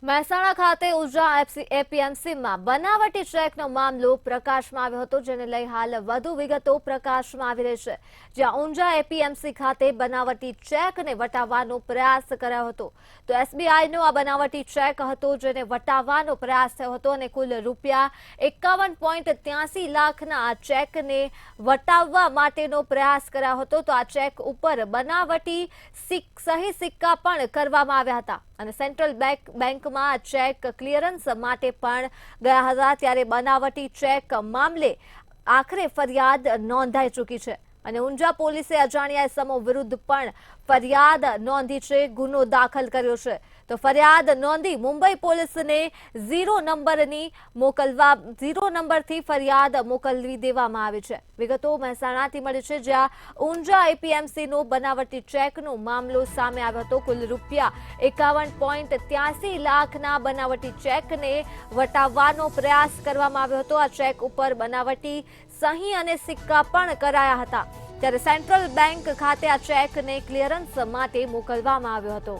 મહેસાણા ખાતે ઉર્જા એપીએમસીમાં બનાવટી ચેકનો મામલો પ્રકાશમાં આવ્યો હતો, જેને લઈ હાલ વધુ વિગતો પ્રકાશમાં આવી રહી છે. જ્યાં ઊંઝા એપીએમસી ખાતે બનાવટી ચેકને વટાવવાનો પ્રયાસ કરાયો હતો. તો એસબીઆઈનો આ બનાવટી ચેક હતો, જેને વટાવવાનો પ્રયાસ થયો હતો અને કુલ રૂપિયા 51.83 લાખના આ ચેકને વટાવવા માટેનો પ્રયાસ કરાયો હતો. તો આ ચેક ઉપર બનાવટી સહી સિક્કા પણ કરવામાં આવ્યા હતા અને સેન્ટ્રલ બેંકમાં ચેક ક્લિયરન્સ માટે પણ ગયા હતા. ત્યારે બનાવટી ચેક મામલે આખરે ફરિયાદ નોંધાઈ ચૂકી છે અને ઊંઝા પોલીસે અજાણ્યા ઇસમો વિરુદ્ધ પણ ફરિયાદ નોંધી છે, ગુનો દાખલ કર્યો છે. તો ફરિયાદ નોંધી મુંબઈ પોલીસને 0 નંબરથી ફરિયાદ મોકલવી દેવામાં આવી છે. વિગતો મહેસાણાથી મળી છે, જ્યાં ઊંઝા એપીએમસીનો બનાવટી ચેકનો મામલો સામે આવ્યો હતો. કુલ રૂપિયા 51.83 લાખના બનાવટી ચેકને વટાવવાનો પ્રયાસ કરવામાં આવ્યો હતો. આ ચેક ઉપર બનાવટી સહી અને સિક્કા પણ કરાયા હતા. ત્યારે સેન્ટ્રલ બેંક ખાતે આ ચેકને ક્લિયરન્સ માટે મોકલવામાં આવ્યો હતો.